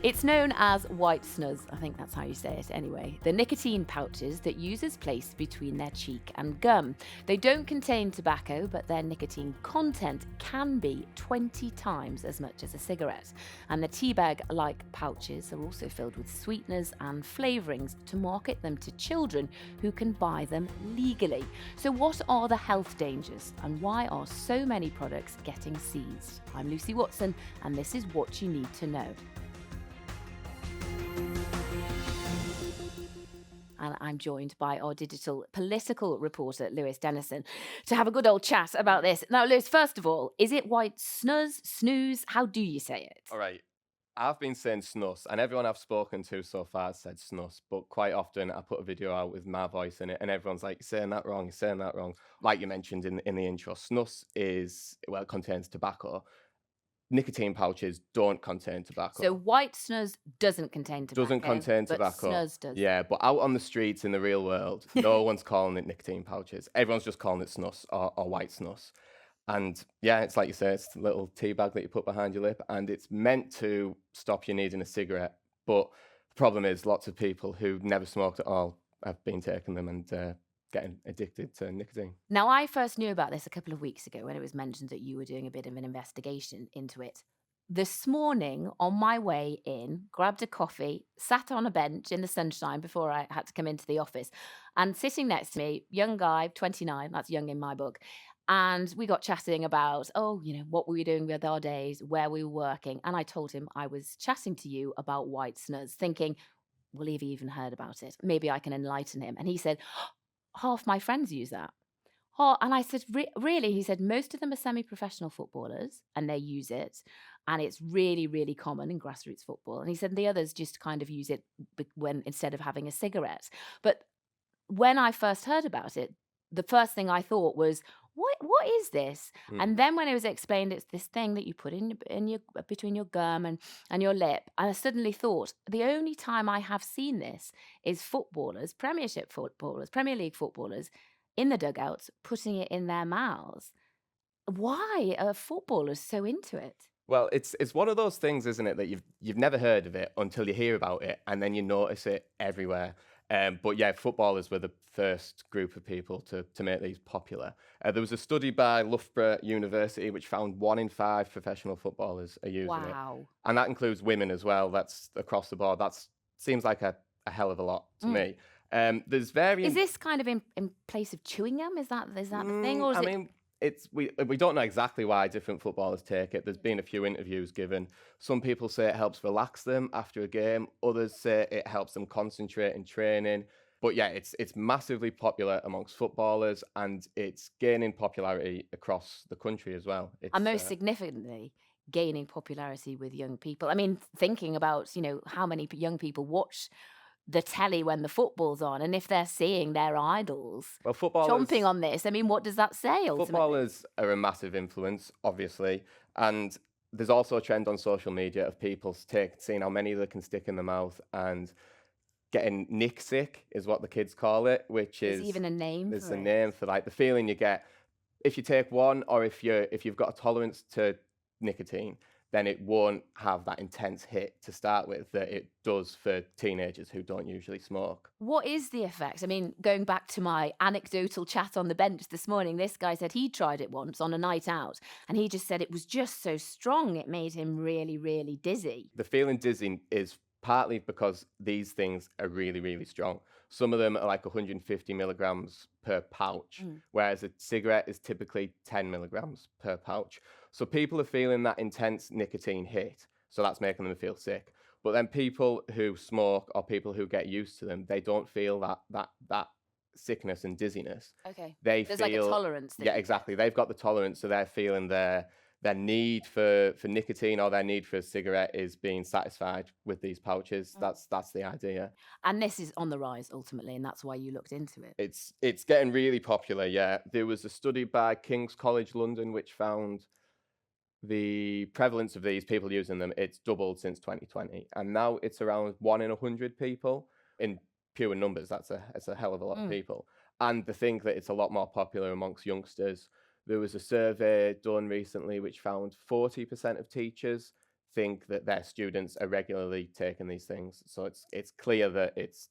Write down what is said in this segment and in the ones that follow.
It's known as white snus, I think that's how you say it anyway. The nicotine pouches that users place between their cheek and gum. They don't contain tobacco, but their nicotine content can be 20 times as much as a cigarette. And the teabag-like pouches are also filled with sweeteners and flavourings to market them to children who can buy them legally. So what are the health dangers and why are so many products getting seized? I'm Lucy Watson and this is what you need to know. And I'm joined by our digital political reporter, Lewis Denison, to have a good old chat about this. Now, Lewis, first of all, is it white snooze? How do you say it? All right. I've been saying snus, and everyone I've spoken to so far has said snus, but quite often I put a video out with my voice in it, and everyone's like, you're saying that wrong, you're saying that wrong. Like you mentioned in the intro, snus it contains tobacco. Nicotine pouches don't contain So tobacco. white snooze doesn't contain Doesn't tobacco, contain but tobacco. snooze does. Yeah, but out on the streets in the real world, no one's calling it nicotine pouches. Everyone's just calling it snus or white snus. And yeah, it's like you say, it's a little tea bag that you put behind your lip, and it's meant to stop you needing a cigarette. But the problem is, lots of people who never smoked at all have been taking them and getting addicted to nicotine. Now, I first knew about this a couple of weeks ago when it was mentioned that you were doing a bit of an investigation into it. This morning, on my way in, grabbed a coffee, sat on a bench in the sunshine before I had to come into the office. And sitting next to me, young guy, 29, that's young in my book. And we got chatting about, what we were doing with our days, where we were working. And I told him I was chatting to you about white snus, thinking, well, have he even heard about it? Maybe I can enlighten him. And he said, half my friends use that. Oh, and I said, really? He said, most of them are semi-professional footballers and they use it. And it's really, really common in grassroots football. And he said the others just kind of use it when instead of having a cigarette. But when I first heard about it, the first thing I thought was, what is this? Mm. And then when it was explained, it's this thing that you put in your between your gum and your lip. And I suddenly thought, the only time I have seen this is footballers, Premiership footballers, Premier League footballers in the dugouts putting it in their mouths. Why are footballers so into it? Well, it's one of those things, isn't it, that you've never heard of it until you hear about it, and then you notice it everywhere. But yeah, footballers were the first group of people to make these popular. There was a study by Loughborough University which found 1 in 5 professional footballers are using it, Wow. and that includes women as well. That's across the board. That seems like a hell of a lot to Mm. me. There's Is varying. this kind of in place of chewing gum? Is that the thing, or is I it? mean, we don't know exactly why different footballers take it. There's been a few interviews given. Some people say it helps relax them after a game. Others say it helps them concentrate in training. But yeah, it's massively popular amongst footballers, and it's gaining popularity across the country as well. And It's most significantly, gaining popularity with young people. I mean, thinking about, how many young people watch the telly when the football's on, and if they're seeing their idols well, chomping footballers on this, I mean, what does that say ultimately? footballers are a massive influence, obviously, and there's also a trend on social media of people seeing how many they can stick in the mouth and getting nick sick is what the kids call it, which There's is even a name there's for a it. name for like the feeling you get if you take one, or if you've got a tolerance to nicotine, then it won't have that intense hit to start with that it does for teenagers who don't usually smoke. What is the effect? I mean, going back to my anecdotal chat on the bench this morning, this guy said he tried it once on a night out, and he just said it was just so strong, it made him really, really dizzy. The feeling dizzy is partly because these things are really, really strong. Some of them are like 150 milligrams per pouch, Mm. whereas a cigarette is typically 10 milligrams per pouch. So people are feeling that intense nicotine hit. So that's making them feel sick. But then people who smoke or people who get used to them, they don't feel that sickness and dizziness. Okay. They There's like a feel, tolerance that yeah, you get. exactly. They've got the tolerance, so they're feeling their need for nicotine or their need for a cigarette is being satisfied with these pouches. Mm. That's the idea. And this is on the rise ultimately, and that's why you looked into it. It's getting really popular. Yeah, there was a study by King's College London which found the prevalence of these people using them. It's doubled since 2020, and now it's around 1 in 100 people. In pure numbers, that's a hell of a lot of Mm. people. And they think that it's a lot more popular amongst youngsters. There was a survey done recently which found 40% of teachers think that their students are regularly taking these things. So it's clear that it's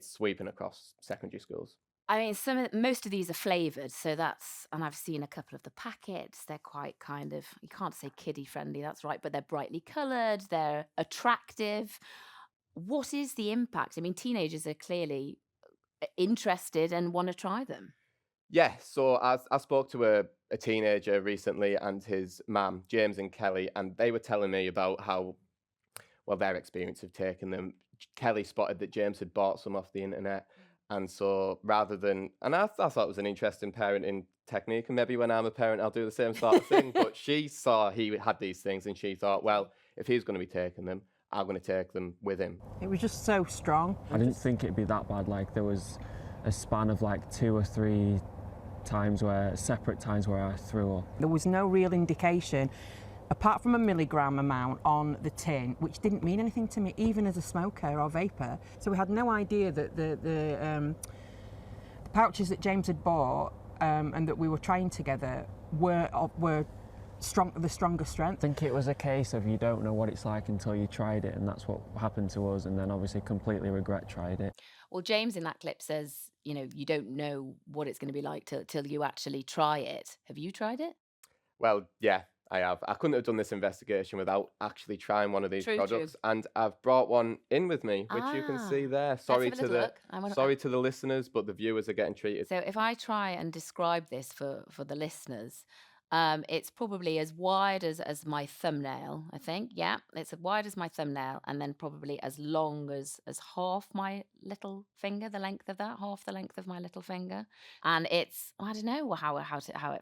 sweeping across secondary schools. I mean, most of these are flavoured, so and I've seen a couple of the packets. They're quite kind of, you can't say kiddie friendly, that's right, but they're brightly coloured, they're attractive. What is the impact? I mean, teenagers are clearly interested and want to try them. Yeah, so I spoke to a teenager recently and his mum, James and Kelly, and they were telling me about how, well, their experience of taking them. Kelly spotted that James had bought some off the internet. And so rather than, and I thought it was an interesting parenting technique. And maybe when I'm a parent, I'll do the same sort of thing. But she saw he had these things and she thought, well, if he's going to be taking them, I'm going to take them with him. It was just so strong. I didn't think it'd be that bad. Like, there was a span of like 2 or 3 separate times where I threw up. There was no real indication, apart from a milligram amount on the tin, which didn't mean anything to me, even as a smoker or vapor. So we had no idea that the pouches that James had bought and that we were trying together were the stronger strength. I think it was a case of you don't know what it's like until you tried it, and that's what happened to us, and then obviously completely regret tried it. Well, James in that clip says, you don't know what it's going to be like till you actually try it. Have you tried it? Well, yeah, I have. I couldn't have done this investigation without actually trying one of these True. products, and I've brought one in with me, which you can see there. Sorry have a to little look. sorry to the listeners, but the viewers are getting treated. So if I try and describe this for the listeners, it's probably as wide as my thumbnail, I think. Yeah, it's as wide as my thumbnail, and then probably as long as half my little finger, the length of that, half the length of my little finger. And it's, I don't know how it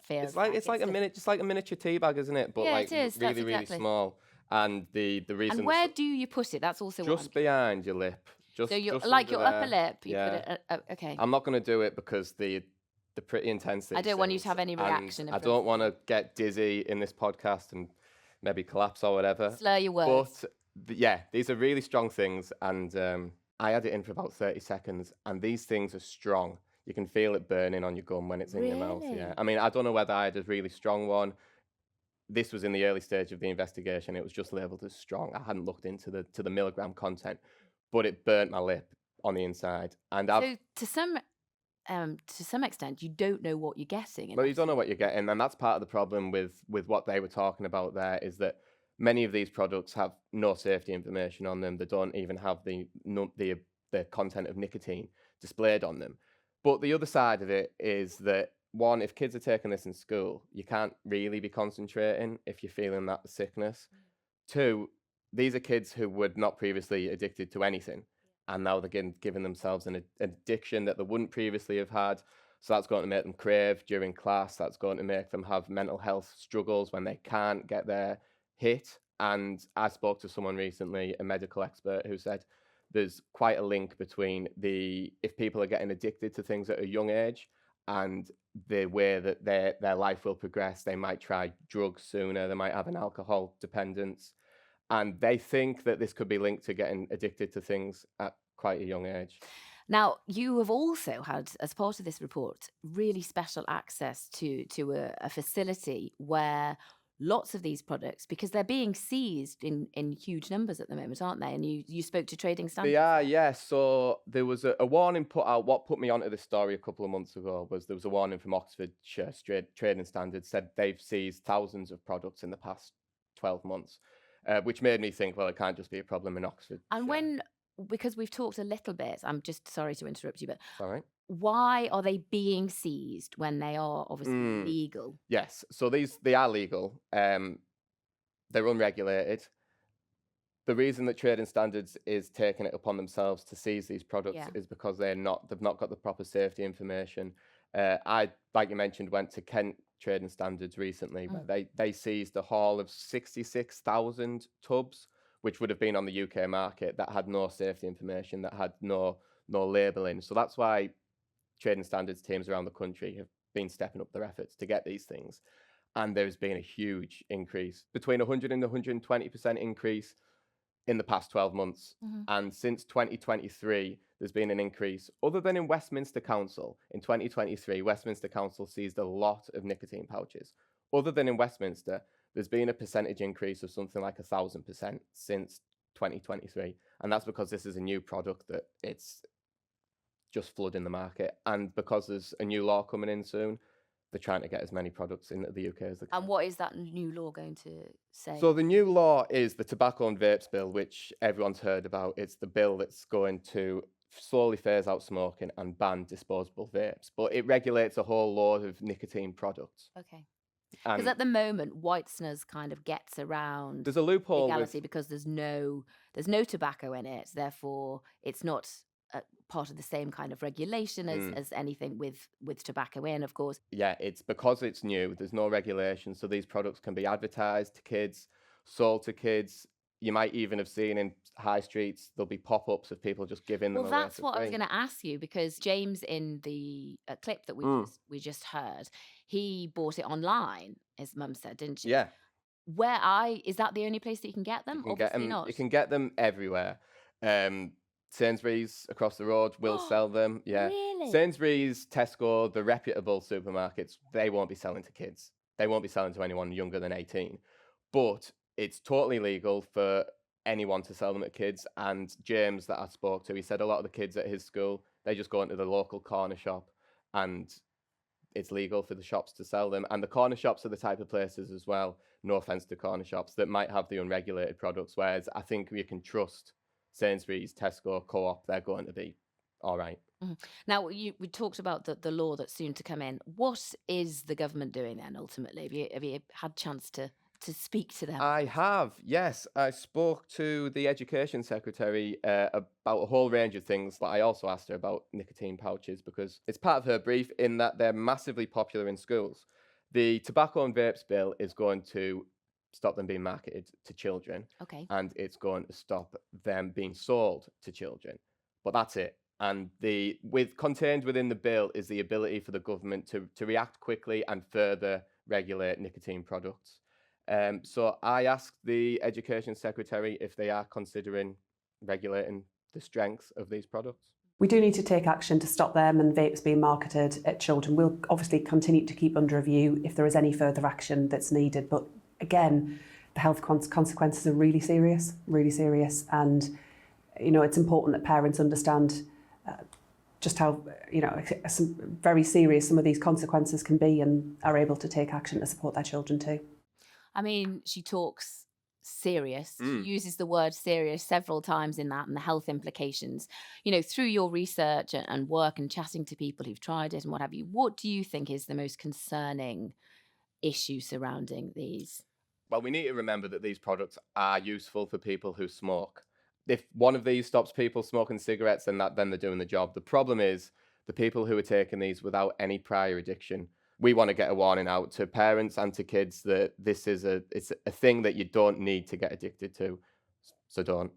feels. It's like a miniature tea bag, isn't it? But Yeah, like it is. That's really exactly. small. And the reason And where do you put it? That's also just behind your lip. Just so just like under your upper there. lip. You Yeah. put it. Okay. I'm not going to do it because the pretty intense. I don't want you to have any reaction. I don't want to get dizzy in this podcast and maybe collapse or whatever. Slur your words. But yeah, these are really strong things, and I had it in for about 30 seconds, and these things are strong. You can feel it burning on your gum when it's in your mouth. Really? Yeah, I mean, I don't know whether I had a really strong one. This was in the early stage of the investigation. It was just labelled as strong. I hadn't looked into the milligram content, but it burnt my lip on the inside. And So to some extent, you don't know what you're getting. Well, you don't know what you're getting, and that's part of the problem with what they were talking about there, is that many of these products have no safety information on them. They don't even have the content of nicotine displayed on them. But the other side of it is that, one, if kids are taking this in school, you can't really be concentrating if you're feeling that sickness. Two, these are kids who were not previously addicted to anything, and now they're giving themselves an addiction that they wouldn't previously have had. So that's going to make them crave during class. That's going to make them have mental health struggles when they can't get their hit. And I spoke to someone recently, a medical expert, who said there's quite a link between if people are getting addicted to things at a young age and the way that their life will progress. They might try drugs sooner. They might have an alcohol dependence. And they think that this could be linked to getting addicted to things at quite a young age. Now, you have also had, as part of this report, really special access to a facility where lots of these products, because they're being seized in huge numbers at the moment, aren't they? And you spoke to trading standards. They are, yeah. So there was a warning put out. What put me onto this story a couple of months ago was there was a warning from Oxfordshire Trading Standards, said they've seized thousands of products in the past 12 months, which made me think, well, it can't just be a problem in Oxford. And because we've talked a little bit, I'm just sorry to interrupt you, but All right. why are they being seized when they are obviously legal? Yes, so they are legal. They're unregulated. The reason that Trading Standards is taking it upon themselves to seize these products is because they've not got the proper safety information. I, like you mentioned, went to Kent Trading Standards recently, where they seized a haul of 66,000 tubs, which would have been on the UK market, that had no safety information, that had no labelling. So that's why Trading Standards teams around the country have been stepping up their efforts to get these things. And there's been a huge increase, between 100 and 120% increase in the past 12 months. And since 2023, there's been an increase. Other than in Westminster Council, in 2023, Westminster Council seized a lot of nicotine pouches. Other than in Westminster, there's been a percentage increase of something like 1,000% since 2023. And that's because this is a new product that it's just flooding the market. And because there's a new law coming in soon, they're trying to get as many products into the UK as they can. And what is that new law going to say? So the new law is the Tobacco and Vapes Bill, which everyone's heard about. It's the bill that's going to slowly phase out smoking and ban disposable vapes. But it regulates a whole load of nicotine products. Okay. Because And at the moment, white snus kind of gets around there's a loophole legality with... because there's no tobacco in it. Therefore, it's not part of the same kind of regulation as anything with tobacco in, of course. Yeah, it's because it's new, there's no regulation, so these products can be advertised to kids, sold to kids. You might even have seen in high streets, there'll be pop-ups of people just giving them Well, away that's for what I was free. going to ask you, because James, in the clip that we just heard, he bought it online, his mum said, didn't she? Yeah, Is that the only place that you can get them? you can get Obviously them. not. You can get them everywhere. Sainsbury's across the road will sell them. Yeah, Really? Sainsbury's, Tesco, the reputable supermarkets, they won't be selling to kids. They won't be selling to anyone younger than 18. But it's totally legal for anyone to sell them to kids. And James, that I spoke to, he said a lot of the kids at his school, they just go into the local corner shop and it's legal for the shops to sell them. And the corner shops are the type of places as well, no offense to corner shops, that might have the unregulated products, whereas I think we can trust Sainsbury's, Tesco, Co-op, they're going to be all right. Now, we talked about the law that's soon to come in. What is the government doing then, ultimately? Have you had a chance to speak to them? I have, yes. I spoke to the Education Secretary about a whole range of things. But I also asked her about nicotine pouches because it's part of her brief in that they're massively popular in schools. The Tobacco and Vapes Bill is going to stop them being marketed to children, Okay. and it's going to stop them being sold to children. But that's it. And contained within the bill is the ability for the government to react quickly and further regulate nicotine products. So I asked the Education Secretary if they are considering regulating the strength of these products. We do need to take action to stop them and vapes being marketed at children. We'll obviously continue to keep under review if there is any further action that's needed. But again, the health consequences are really serious, and it's important that parents understand just how very serious some of these consequences can be and are able to take action to support their children too. I mean, she talks serious. She uses the word serious several times in that, and the health implications. Through your research and work and chatting to people who've tried it and what have you, what do you think is the most concerning issue surrounding these? Well, we need to remember that these products are useful for people who smoke. If one of these stops people smoking cigarettes, then they're doing the job. The problem is the people who are taking these without any prior addiction. We want to get a warning out to parents and to kids that this is it's a thing that you don't need to get addicted to. So don't.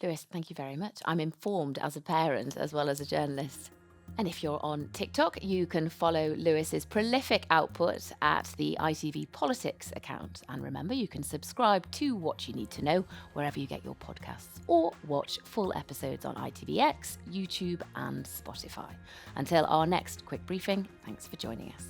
Lewis, thank you very much. I'm informed as a parent as well as a journalist. And if you're on TikTok, you can follow Lewis's prolific output at the ITV Politics account. And remember, you can subscribe to What You Need to Know wherever you get your podcasts, or watch full episodes on ITVX, YouTube and Spotify. Until our next quick briefing, thanks for joining us.